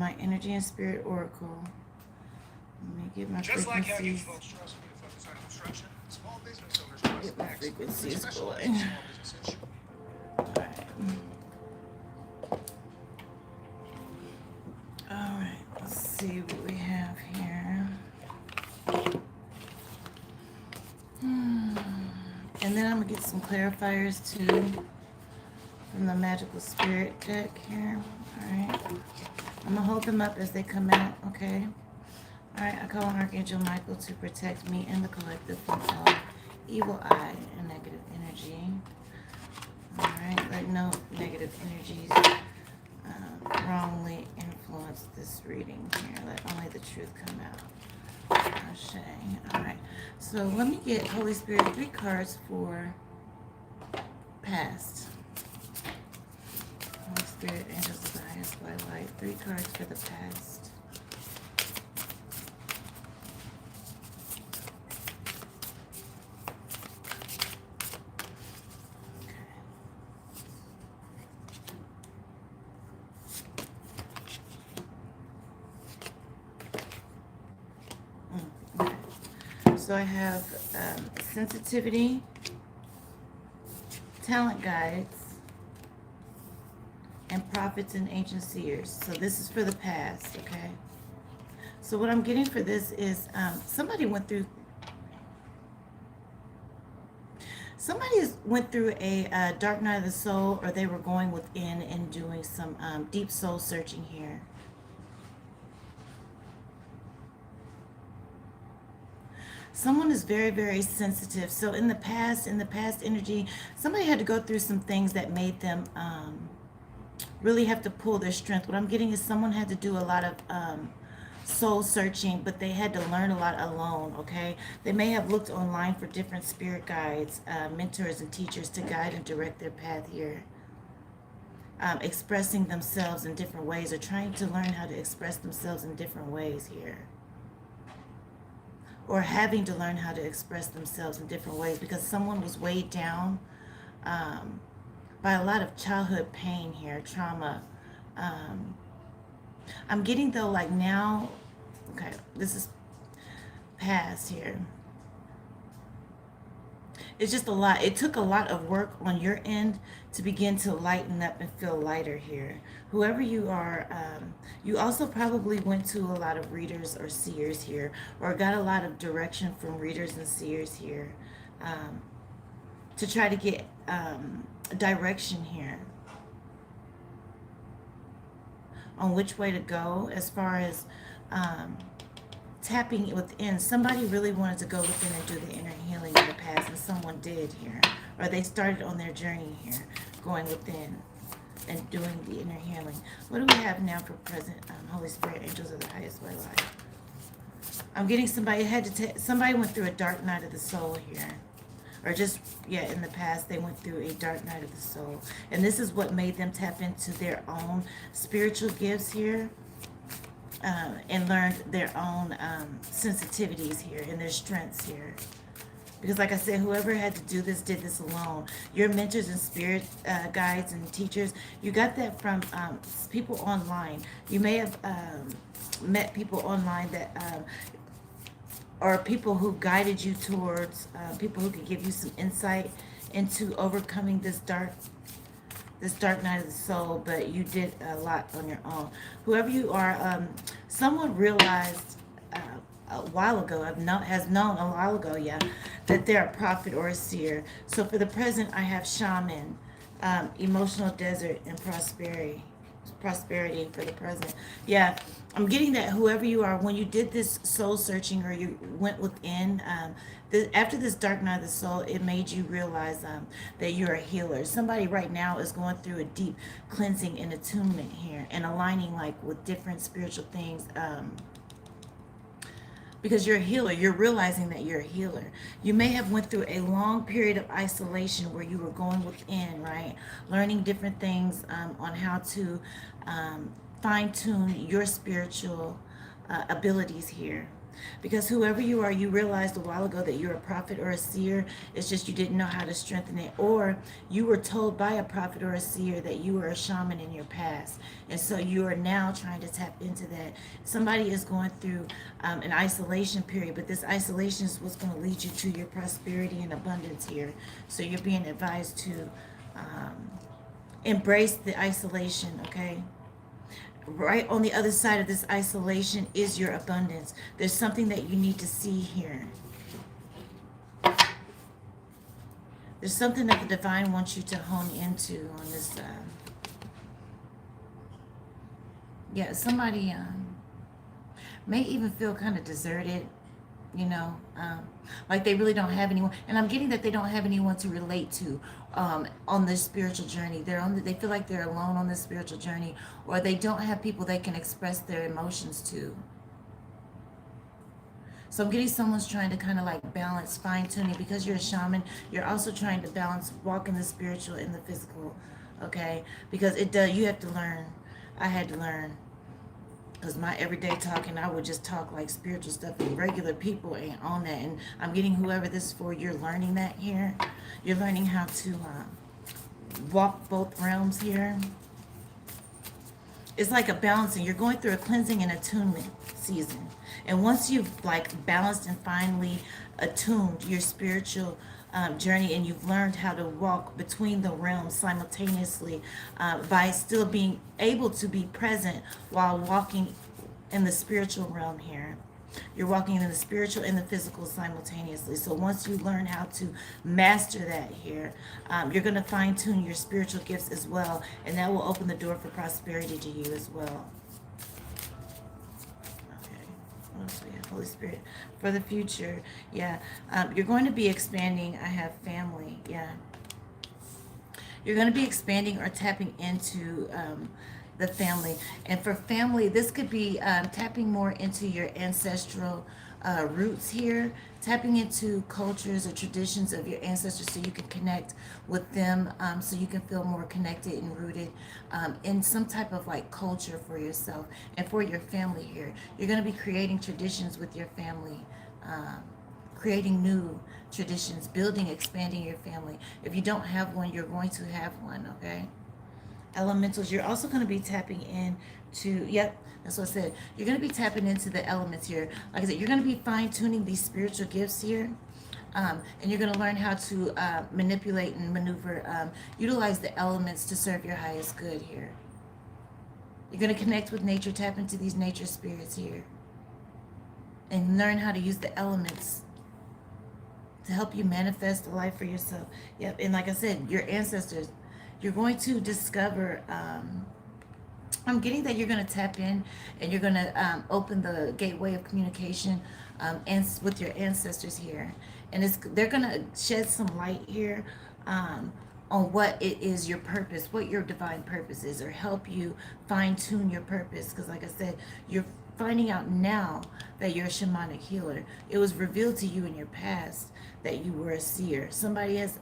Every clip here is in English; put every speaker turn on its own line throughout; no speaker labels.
My energy and spirit oracle. Let me get my frequencies. Get my frequencies going. Alright. Alright, let's see what we have here. And then I'm going to get some clarifiers too from the Magical Spirit deck here. Alright. I'm going to hold them up as they come out, okay? Alright, I call on Archangel Michael to protect me and the collective from all evil eye and negative energy. Alright, let no negative energies wrongly influence this reading here. Let only the truth come out. Alright, so let me get Holy Spirit 3 cards for past. Holy Spirit, angels of the highest white light. 3 cards for the past. So I have sensitivity, talent guides, and prophets and ancient seers. So this is for the past, okay? So what I'm getting for this is somebody went through a dark night of the soul, or they were going within and doing some deep soul searching here. Someone is very, very sensitive. So in the past energy, somebody had to go through some things that made them really have to pull their strength. What I'm getting is someone had to do a lot of soul searching, but they had to learn a lot alone, okay? They may have looked online for different spirit guides, mentors, and teachers to guide and direct their path here. Expressing themselves in different ways, or trying to learn how to express themselves in different ways here. Or having to learn how to express themselves in different ways because someone was weighed down by a lot of childhood pain here, trauma. I'm getting though, like now, okay, this is past here. It's just a lot. It took a lot of work on your end to begin to lighten up and feel lighter here. Whoever you are, you also probably went to a lot of readers or seers here, or got a lot of direction from readers and seers here to try to get direction here on which way to go as far as tapping within. Somebody really wanted to go within and do the inner healing in the past, and someone did here, or they started on their journey here, going within and doing the inner healing. What do we have now for present? Holy Spirit, angels of the highest way light. I'm getting somebody somebody went through a dark night of the soul here, or just in the past they went through a dark night of the soul, and this is what made them tap into their own spiritual gifts here. And learned their own sensitivities here and their strengths here. Because like I said, whoever had to do this did this alone. Your mentors and spirit guides and teachers, you got that from people online. You may have met people online that or people who guided you towards people who could give you some insight into overcoming this dark night of the soul, but you did a lot on your own. Whoever you are, someone realized a while ago, has known a while ago, that they're a prophet or a seer. So for the present, I have shaman, emotional desert, and prosperity for the present. I'm getting that whoever you are, when you did this soul searching, or you went within, after this dark night of the soul, it made you realize that you're a healer. Somebody right now is going through a deep cleansing and attunement here, and aligning like with different spiritual things. Because you're a healer, you're realizing that you're a healer. You may have went through a long period of isolation where you were going within, right? Learning different things on how to fine-tune your spiritual abilities here. Because whoever you are, you realized a while ago that you're a prophet or a seer. It's just you didn't know how to strengthen it. Or you were told by a prophet or a seer that you were a shaman in your past. And so you are now trying to tap into that. Somebody is going through an isolation period, but this isolation is what's going to lead you to your prosperity and abundance here. So you're being advised to embrace the isolation, okay? Right on the other side of this isolation is your abundance. There's something that you need to see here. There's something that the divine wants you to hone into on this. Yeah, somebody may even feel kind of deserted, you know, like they really don't have anyone. And I'm getting that they don't have anyone to relate to on this spiritual journey. They feel like they're alone on this spiritual journey, or they don't have people they can express their emotions to. So I'm getting someone's trying to kind of like balance, fine-tuning. Because you're a shaman, you're also trying to balance walking the spiritual and the physical, okay? Because you have to learn. I had to learn. Because my everyday talking, I would just talk like spiritual stuff, and regular people ain't on that. And I'm getting whoever this is for, you're learning that here. You're learning how to walk both realms here. It's like a balancing. You're going through a cleansing and attunement season. And once you've like balanced and finally attuned your spiritual journey, and you've learned how to walk between the realms simultaneously by still being able to be present while walking in the spiritual realm here. You're walking in the spiritual and the physical simultaneously. So once you learn how to master that here, you're going to fine tune your spiritual gifts as well. And that will open the door for prosperity to you as well. Okay. What else we have? Holy Spirit. For the future. Yeah. You're going to be expanding. I have family. Yeah. You're going to be expanding or tapping into the family. And for family, this could be tapping more into your ancestral roots here, tapping into cultures or traditions of your ancestors so you can connect with them, so you can feel more connected and rooted in some type of like culture for yourself and for your family here. You're going to be creating traditions with your family, creating new traditions, building, expanding your family. If you don't have one, you're going to have one, okay? Elementals, you're also going to be tapping into, yep, that's what I said. You're going to be tapping into the elements here. Like I said, you're going to be fine-tuning these spiritual gifts here. And you're going to learn how to manipulate and maneuver, utilize the elements to serve your highest good here. You're going to connect with nature, tap into these nature spirits here, and learn how to use the elements to help you manifest a life for yourself. Yep, and like I said, your ancestors, you're going to discover, I'm getting that you're going to tap in and you're going to open the gateway of communication and with your ancestors here. And they're going to shed some light here on what it is, your purpose, what your divine purpose is, or help you fine tune your purpose. Because like I said, you're finding out now that you're a shamanic healer. It was revealed to you in your past that you were a seer. Somebody has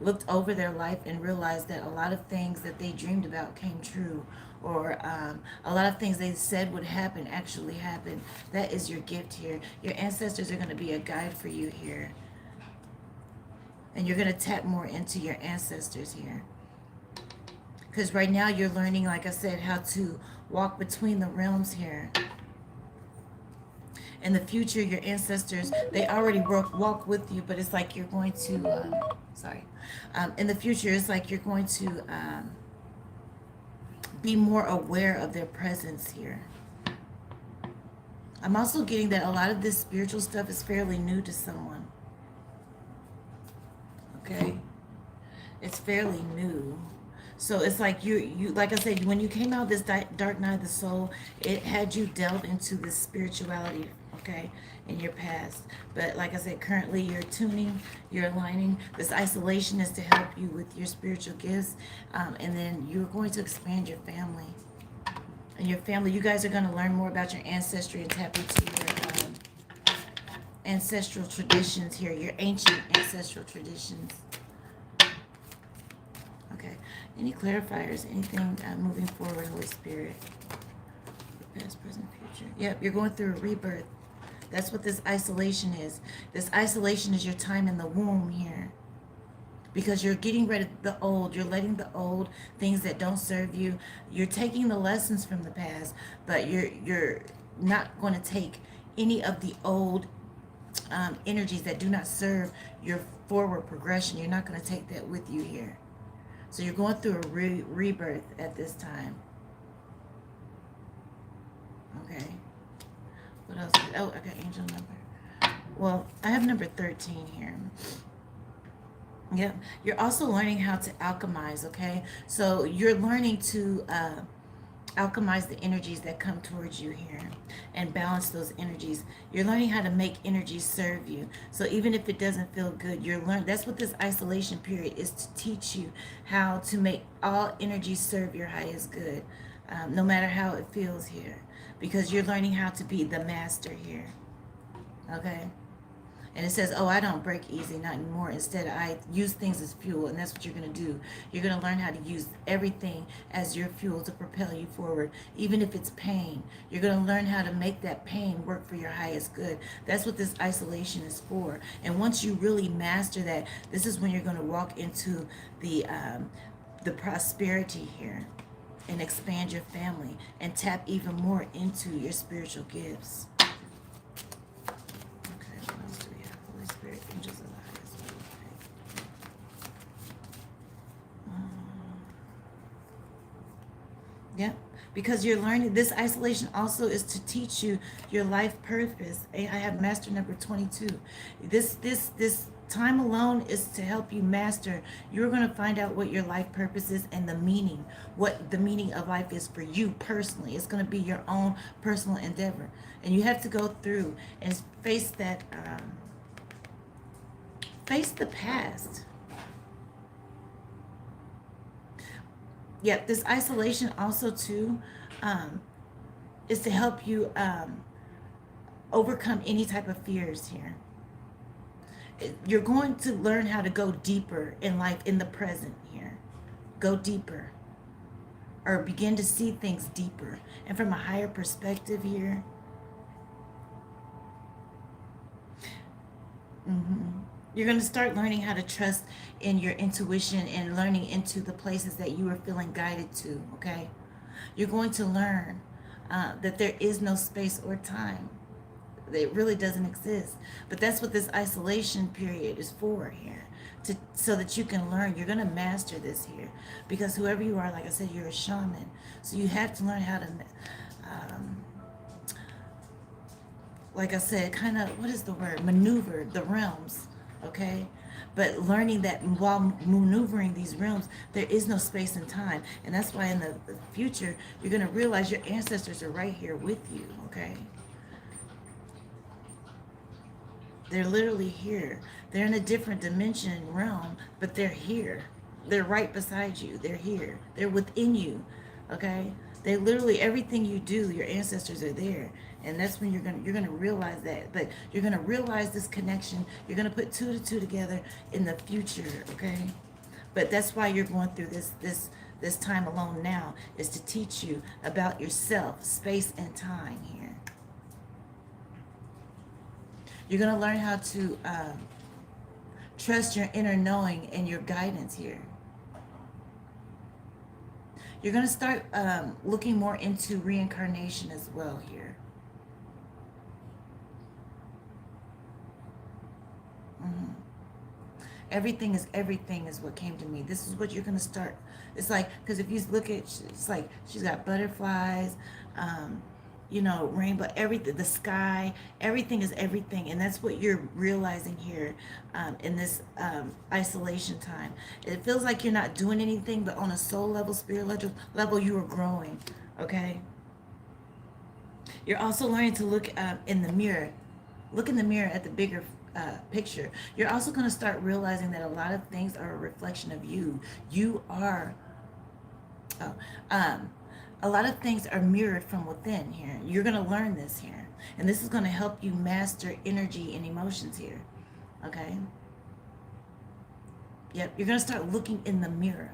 looked over their life and realized that a lot of things that they dreamed about came true, or a lot of things they said would happen actually happened. That is your gift here. Your ancestors are going to be a guide for you here. And you're going to tap more into your ancestors here. Because right now you're learning, like I said, how to walk between the realms here. In the future, your ancestors, they already walk with you, but it's like you're going to, in the future, it's like you're going to be more aware of their presence here. I'm also getting that a lot of this spiritual stuff is fairly new to someone. Okay? It's fairly new. So it's like you like I said, when you came out of this dark night of the soul, it had you delve into this spirituality, okay, in your past. But like I said, currently you're tuning, you're aligning. This isolation is to help you with your spiritual gifts, and then you're going to expand your family. And your family, you guys are going to learn more about your ancestry and tap into your ancestral traditions here, your ancient ancestral traditions. Okay. Any clarifiers? Anything moving forward, Holy Spirit? Past, present, future. Yep, you're going through a rebirth. That's what this isolation is. This isolation is your time in the womb here. Because you're getting rid of the old, you're letting the old things that don't serve you, you're taking the lessons from the past, but you're not going to take any of the old energies that do not serve your forward progression. You're not going to take that with you here. So you're going through a rebirth at this time. Okay. What else? Oh, I got angel number. Well, I have number 13 here. Yep. You're also learning how to alchemize, okay? So you're learning to alchemize the energies that come towards you here and balance those energies. You're learning how to make energies serve you. So even if it doesn't feel good, you're learning. That's what this isolation period is, to teach you how to make all energies serve your highest good, no matter how it feels here, because you're learning how to be the master here, okay? And it says, oh, I don't break easy, not anymore. Instead, I use things as fuel, and that's what you're going to do. You're going to learn how to use everything as your fuel to propel you forward, even if it's pain. You're going to learn how to make that pain work for your highest good. That's what this isolation is for. And once you really master that, this is when you're going to walk into the prosperity here and expand your family and tap even more into your spiritual gifts. Angels of the highest. Yep. Because you're learning, this isolation also is to teach you your life purpose. I have master number 22. This time alone is to help you master. You're going to find out what your life purpose is and the meaning, what the meaning of life is for you personally. It's going to be your own personal endeavor. And you have to go through and face that, face the past. Yep, this isolation also too is to help you overcome any type of fears here. You're going to learn how to go deeper in life, in the present here. Go deeper, or begin to see things deeper and from a higher perspective here. You're going to start learning how to trust in your intuition and learning into the places that you are feeling guided to, okay? You're going to learn that there is no space or time. It really doesn't exist. But that's what this isolation period is for here, so that you can learn. You're going to master this here. Because whoever you are, like I said, you're a shaman. So you have to learn how to, like I said, kind of, what is the word? Maneuver the realms. Okay, but learning that while maneuvering these realms, there is no space and time, and that's why in the future you're going to realize your ancestors are right here with you. Okay, they're literally here. They're in a different dimension realm, but they're here. They're right beside you. They're here. They're within you. Okay, they literally, everything you do, your ancestors are there. And that's when you're gonna realize that. But you're gonna realize this connection. You're gonna put 2 to 2 together in the future, okay? But that's why you're going through this time alone now, is to teach you about yourself, space and time here. You're gonna learn how to trust your inner knowing and your guidance here. You're gonna start looking more into reincarnation as well here. Everything is what came to me. This is what you're going to start. It's like, because if you look at, it's like she's got butterflies, rainbow, everything, the sky, everything is everything. And that's what you're realizing here in this isolation time. It feels like you're not doing anything, but on a soul level, spirit level, you are growing, okay? You're also learning to look in the mirror. Look in the mirror at the bigger picture. You're also going to start realizing that a lot of things are a reflection of you. You are, a lot of things are mirrored from within here. You're going to learn this here. And this is going to help you master energy and emotions here. Okay? Yep, you're going to start looking in the mirror.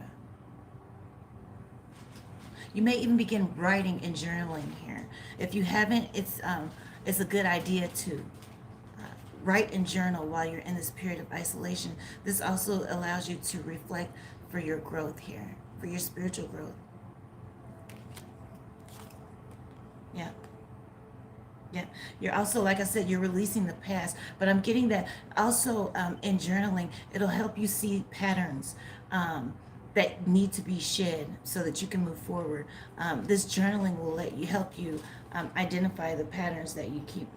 You may even begin writing and journaling here. If you haven't, it's a good idea to write and journal while you're in this period of isolation. This also allows you to reflect for your growth here, for your spiritual growth. Yeah. Yeah. You're also, like I said, you're releasing the past, but I'm getting that also in journaling, it'll help you see patterns that need to be shed so that you can move forward. This journaling will let you help you identify the patterns that you keep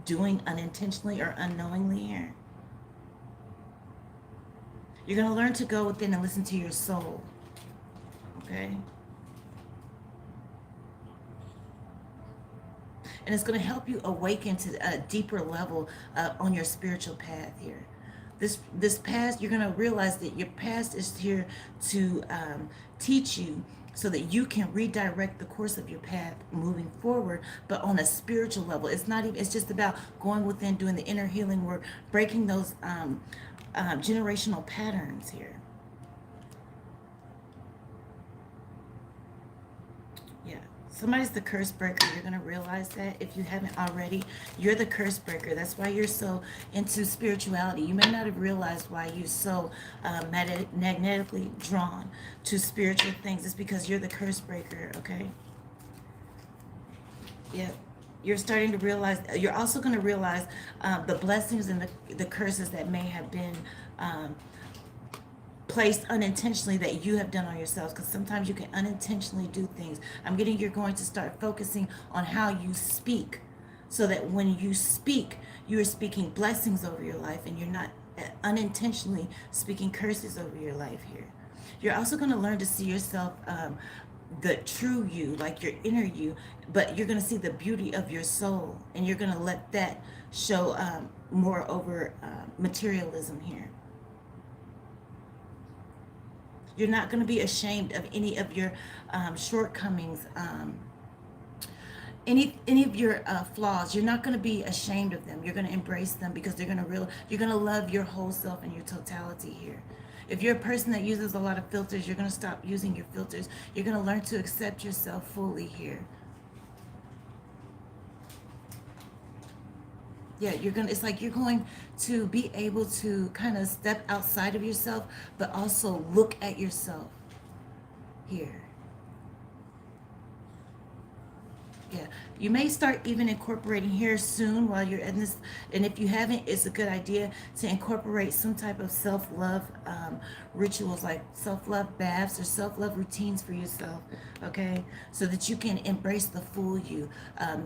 doing unintentionally or unknowingly here. You're going to learn to go within and listen to your soul. Okay? And it's going to help you awaken to a deeper level on your spiritual path here. This past, you're going to realize that your past is here to teach you so that you can redirect the course of your path moving forward, but on a spiritual level. It's not even, it's just about going within, doing the inner healing work, breaking those generational patterns here. Yeah. Somebody's the curse breaker. You're going to realize that if you haven't already. You're the curse breaker. That's why you're so into spirituality. You may not have realized why you're so magnetically drawn to spiritual things. It's because you're the curse breaker, okay? Yeah. You're starting to realize, you're also going to realize the blessings and the curses that may have been placed unintentionally that you have done on yourselves, because sometimes you can unintentionally do things. I'm getting you're going to start focusing on how you speak, so that when you speak, you are speaking blessings over your life and you're not unintentionally speaking curses over your life here. You're also going to learn to see yourself, the true you, like your inner you, but you're going to see the beauty of your soul, and you're going to let that show more over materialism here. You're not going to be ashamed of any of your shortcomings, any of your flaws. You're not going to be ashamed of them. You're going to embrace them, because you're going to love your whole self and your totality here. If you're a person that uses a lot of filters, you're going to stop using your filters. You're going to learn to accept yourself fully here. Yeah, it's like you're going to be able to kind of step outside of yourself, but also look at yourself here. Yeah, you may start even incorporating here soon while you're in this, and if you haven't, it's a good idea to incorporate some type of self-love rituals, like self-love baths or self-love routines for yourself, okay? So that you can embrace the full you,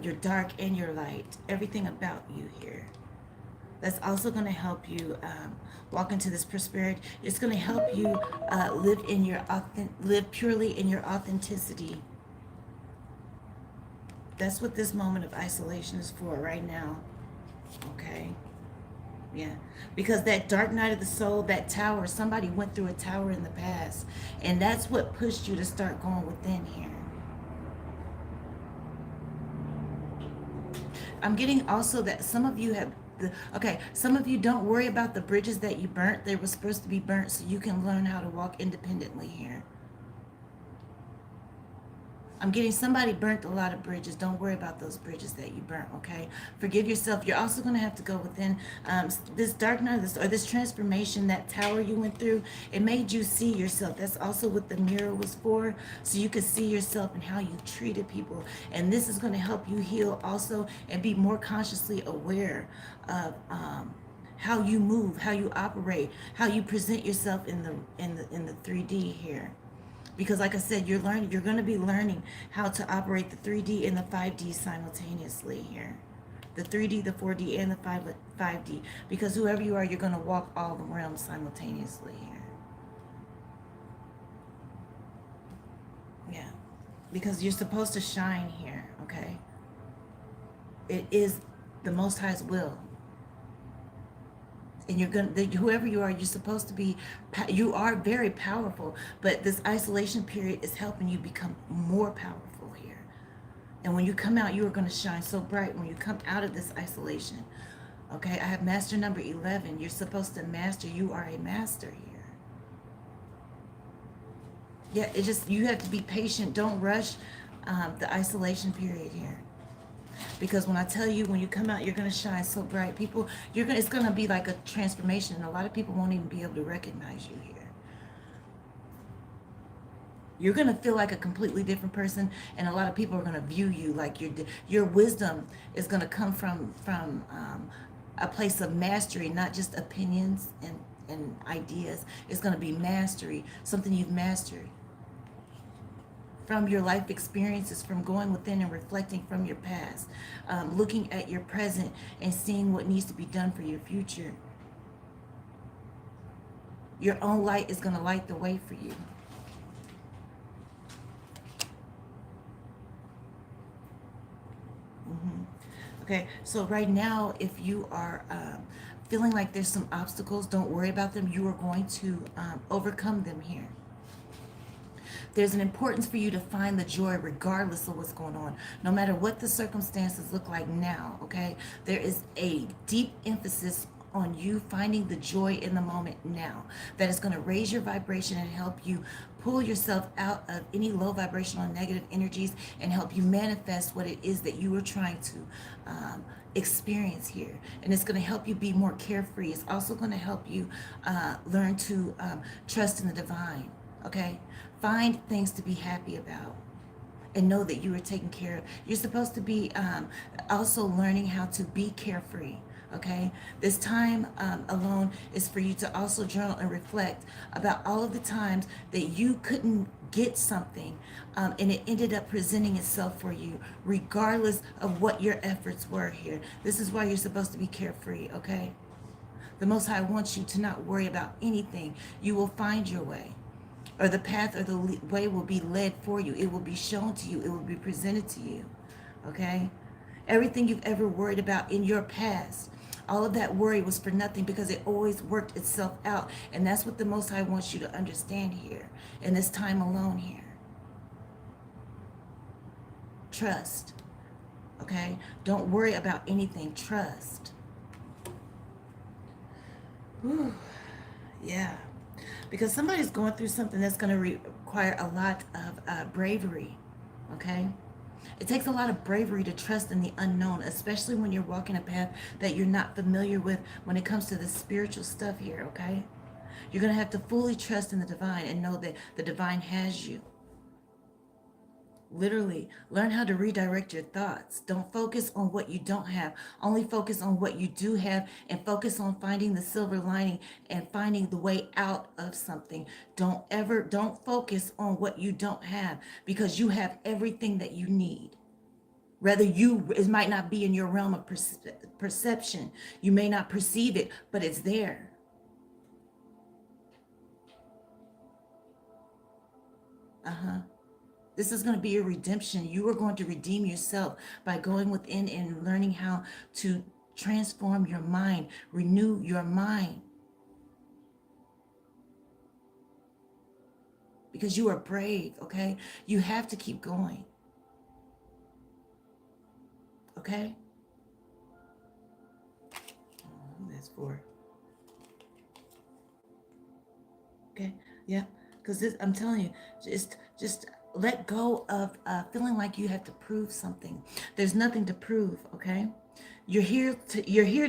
your dark and your light, everything about you here. That's also going to help you walk into this prosperity. It's going to help you live purely in your authenticity. That's what this moment of isolation is for right now. Okay? Yeah. Because that dark night of the soul, that tower, somebody went through a tower in the past. And that's what pushed you to start going within here. I'm getting also that some of you have, some of you don't worry about the bridges that you burnt. They were supposed to be burnt so you can learn how to walk independently here. I'm getting somebody burnt a lot of bridges. Don't worry about those bridges that you burnt, okay? Forgive yourself. You're also going to have to go within this dark night, this transformation, that tower you went through. It made you see yourself. That's also what the mirror was for, so you could see yourself and how you treated people. And this is going to help you heal also and be more consciously aware of how you move, how you operate, how you present yourself in the 3D here. Because like I said, you're going to be learning how to operate the 3D and the 5D simultaneously here. The 3D, the 4D, and the 5D. Because whoever you are, you're going to walk all the realms simultaneously here. Yeah. Because you're supposed to shine here, okay? It is the Most High's will. And whoever you are, you're supposed to be, you are very powerful, but this isolation period is helping you become more powerful here. And when you come out, you are going to shine so bright when you come out of this isolation. Okay, I have master number 11. You're supposed to master. You are a master here. Yeah, you have to be patient. Don't rush the isolation period here. Because when I tell you, when you come out, you're going to shine so bright. People, it's going to be like a transformation. And a lot of people won't even be able to recognize you here. You're going to feel like a completely different person, and a lot of people are going to view you like your wisdom is going to come from a place of mastery, not just opinions and ideas. It's going to be mastery, something you've mastered from your life experiences, from going within and reflecting from your past, looking at your present and seeing what needs to be done for your future. Your own light is going to light the way for you. Okay, so right now, if you are feeling like there's some obstacles, don't worry about them. You are going to overcome them here. There's an importance for you to find the joy regardless of what's going on, no matter what the circumstances look like now, okay? There is a deep emphasis on you finding the joy in the moment now that is going to raise your vibration and help you pull yourself out of any low vibrational negative energies and help you manifest what it is that you are trying to experience here. And it's going to help you be more carefree. It's also going to help you learn to trust in the divine, okay? Find things to be happy about and know that you are taken care of. You're supposed to be also learning how to be carefree. Okay, this time alone is for you to also journal and reflect about all of the times that you couldn't get something and it ended up presenting itself for you, regardless of what your efforts were here. This is why you're supposed to be carefree. Okay, the Most High wants you to not worry about anything. You will find your way, or the path or the way will be led for you. It will be shown to you. It will be presented to you. Okay, everything you've ever worried about in your past, all of that worry was for nothing because it always worked itself out. And that's what the Most High wants you to understand here in this time alone here. Trust. Okay? Don't worry about anything. Trust. Whew. Yeah. Because somebody's going through something that's going to require a lot of bravery. Okay? It takes a lot of bravery to trust in the unknown, especially when you're walking a path that you're not familiar with when it comes to the spiritual stuff here, okay? You're going to have to fully trust in the divine and know that the divine has you. Literally, learn how to redirect your thoughts. Don't focus on what you don't have. Only focus on what you do have and focus on finding the silver lining and finding the way out of something. Don't focus on what you don't have because you have everything that you need. It might not be in your realm of perception. You may not perceive it, but it's there. This is going to be your redemption. You are going to redeem yourself by going within and learning how to transform your mind, renew your mind. Because you are brave, okay? You have to keep going. Okay? That's 4. Okay? Yeah. Because I'm telling you, just let go of feeling like you have to prove something. There's nothing to prove, okay? You're here to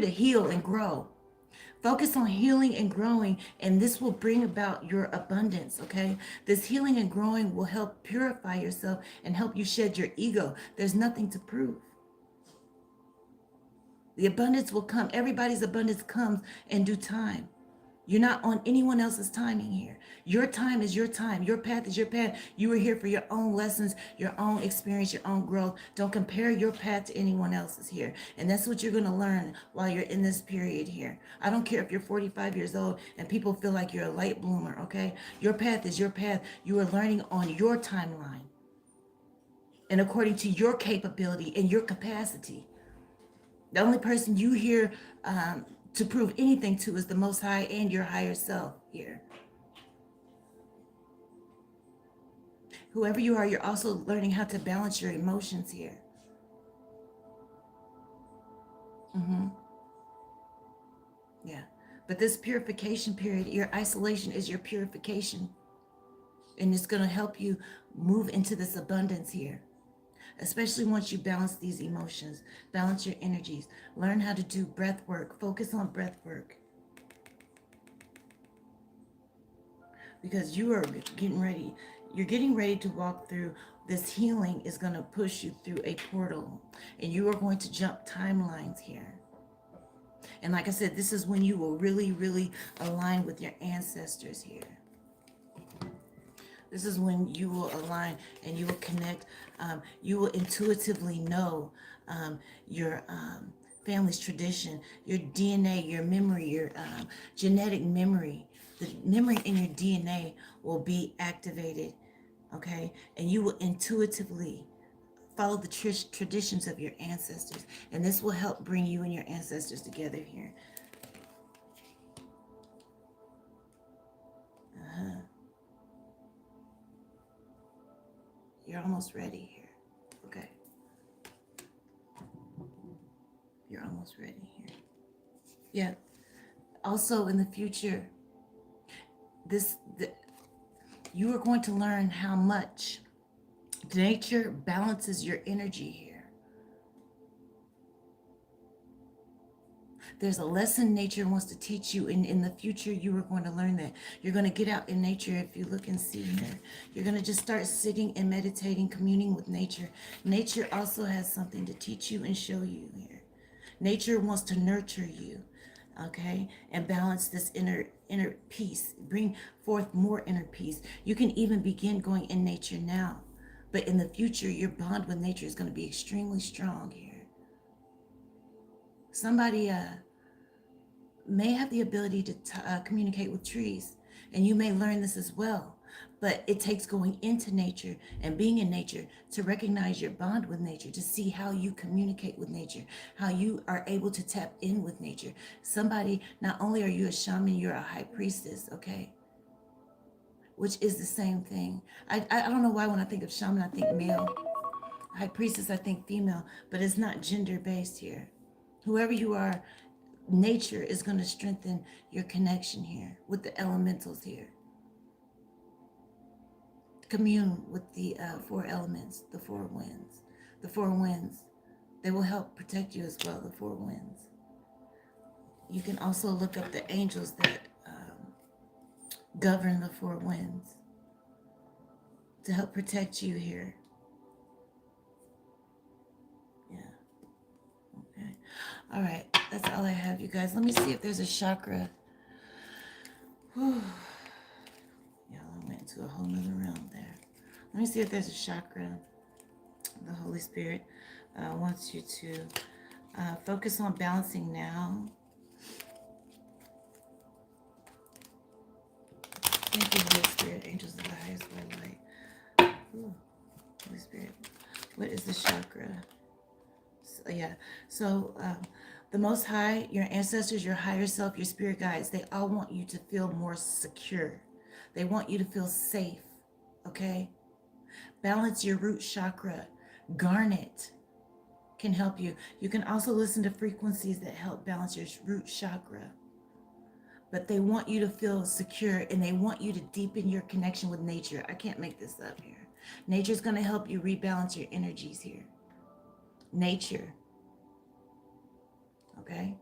heal and grow. Focus on healing and growing, and this will bring about your abundance, okay? This healing and growing will help purify yourself and help you shed your ego. There's nothing to prove. The abundance will come. Everybody's abundance comes in due time. You're not on anyone else's timing here. Your time is your time. Your path is your path. You are here for your own lessons, your own experience, your own growth. Don't compare your path to anyone else's here. And that's what you're going to learn while you're in this period here. I don't care if you're 45 years old and people feel like you're a late bloomer, okay? Your path is your path. You are learning on your timeline and according to your capability and your capacity. The only person you hear to prove anything to is the Most High and your higher self here. Whoever you are, you're also learning how to balance your emotions here. Yeah. But this purification period, your isolation is your purification. And it's going to help you move into this abundance here. especially once you balance these emotions, balance your energies, learn how to do breath work, focus on breath work, because you are getting ready. You're getting ready to walk through this healing is going to push you through a portal, and you are going to jump timelines here. And like I said, this is when you will really, really align with your ancestors here. This is when you will align and you will connect. You will intuitively know your family's tradition, your DNA, your memory, your genetic memory. The memory in your DNA will be activated, okay? And you will intuitively follow the traditions of your ancestors. And this will help bring you and your ancestors together here. You're almost ready here. Okay. You're almost ready here. Yeah. Also in the future, you are going to learn how much nature balances your energy here. There's a lesson nature wants to teach you, and in the future you are going to learn that. You're going to get out in nature. If you look and see here, you're going to just start sitting and meditating, communing with nature. Nature also has something to teach you and show you here. Nature wants to nurture you, okay, and balance this inner peace, bring forth more inner peace. You can even begin going in nature now, but in the future your bond with nature is going to be extremely strong here. Somebody may have the ability to communicate with trees, and you may learn this as well. But it takes going into nature and being in nature to recognize your bond with nature, to see how you communicate with nature, how you are able to tap in with nature. Somebody, not only are you a shaman, you're a high priestess, okay? Which is the same thing. I don't know why when I think of shaman, I think male. High priestess, I think female, but it's not gender based here. Whoever you are, nature is going to strengthen your connection here with the elementals here. Commune with the four elements, the four winds. The four winds, they will help protect you as well, the four winds. You can also look up the angels that govern the four winds to help protect you here. Yeah. Okay. All right. That's all I have, you guys. Let me see if there's a chakra. Whew. Yeah, I went into a whole nother realm there. Let me see if there's a chakra. The Holy Spirit wants you to focus on balancing now. Thank you, Holy Spirit, angels of the highest white light. Ooh, Holy Spirit, what is the chakra? So the Most High, your ancestors, your higher self, your spirit guides, they all want you to feel more secure. They want you to feel safe, okay? Balance your root chakra. Garnet can help you. You can also listen to frequencies that help balance your root chakra. But they want you to feel secure, and they want you to deepen your connection with nature. I can't make this up here. Nature's going to help you rebalance your energies here. Nature. Okay?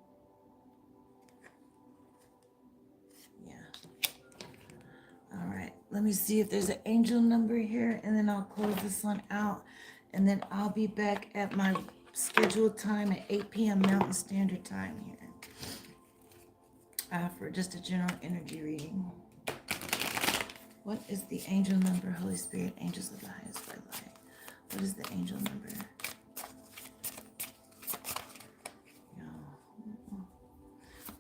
Yeah. All right. Let me see if there's an angel number here, and then I'll close this one out. And then I'll be back at my scheduled time at 8 p.m. Mountain Standard Time here. For just a general energy reading. What is the angel number, Holy Spirit, angels of the highest white light? What is the angel number?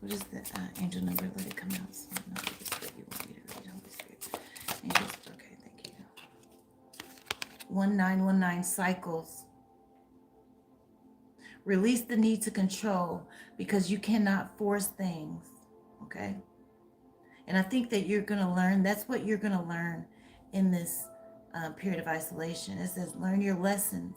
What is the angel number? Let it come out so I know this is what you want me to read, Holy Spirit. Angels, okay, thank you. 1919 cycles. Release the need to control because you cannot force things. Okay. And I think that you're going to learn, that's what you're going to learn in this period of isolation. It says learn your lessons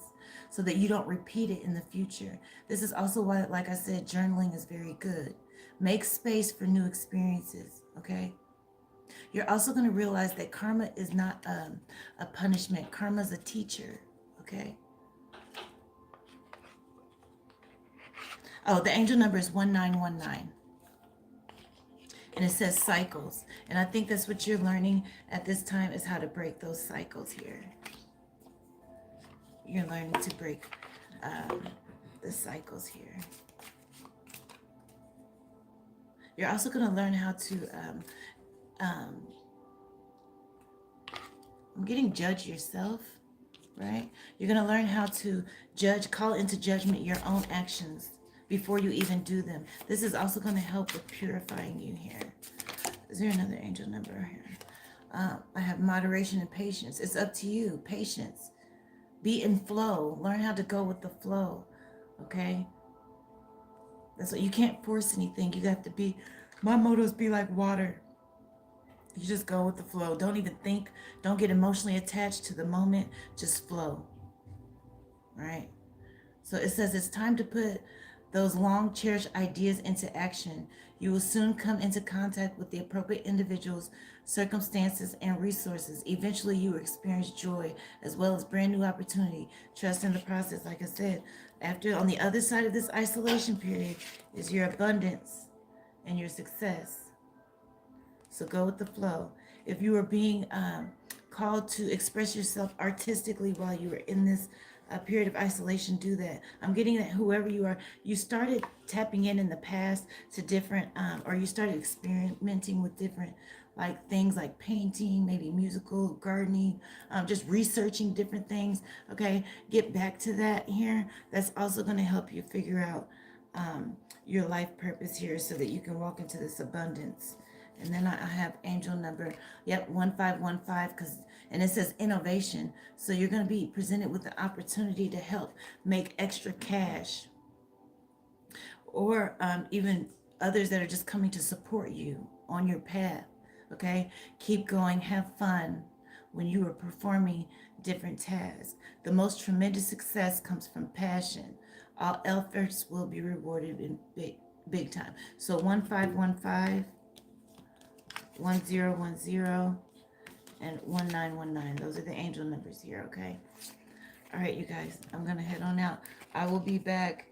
so that you don't repeat it in the future. This is also why, like I said, journaling is very good. Make space for new experiences, okay? You're also going to realize that karma is not a punishment. Karma is a teacher, okay? Oh, the angel number is 1919. And it says cycles. And I think that's what you're learning at this time is how to break those cycles here. You're learning to break the cycles here. You're also going to learn how to, I'm getting judge yourself, right? You're going to learn how to judge, call into judgment your own actions before you even do them. This is also going to help with purifying you here. Is there another angel number here? I have moderation and patience. It's up to you. Patience. Be in flow. Learn how to go with the flow. Okay? That's what you can't force anything. You have to be, my motto is be like water. You just go with the flow. Don't even think. Don't get emotionally attached to the moment. Just flow. Right? So it says it's time to put those long cherished ideas into action. You will soon come into contact with the appropriate individuals, circumstances, and resources. Eventually, you will experience joy as well as brand new opportunity. Trust in the process. Like I said, after on the other side of this isolation period is your abundance and your success. So go with the flow. If you are being called to express yourself artistically while you are in this period of isolation, do that. I'm getting that whoever you are, you started tapping in the past to different, or you started experimenting with different like things like painting, maybe musical, gardening, just researching different things. Okay, get back to that here. That's also going to help you figure out your life purpose here so that you can walk into this abundance. And then I have angel number, 1515, and it says innovation. So you're going to be presented with the opportunity to help make extra cash, or even others that are just coming to support you on your path. Okay, keep going, have fun when you are performing different tasks. The most tremendous success comes from passion. All efforts will be rewarded in big time. So 1515, 1010, and 1919. Those are the angel numbers here, okay? All right, you guys, I'm going to head on out. I will be back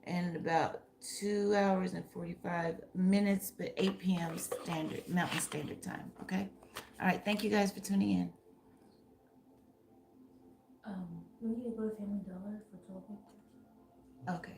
in about 2 hours and 45 minutes, but 8 p.m. standard, Mountain Standard Time, okay? All right, thank you guys for tuning in.
We need to go to Family Dollar for 12 bucks.
Okay.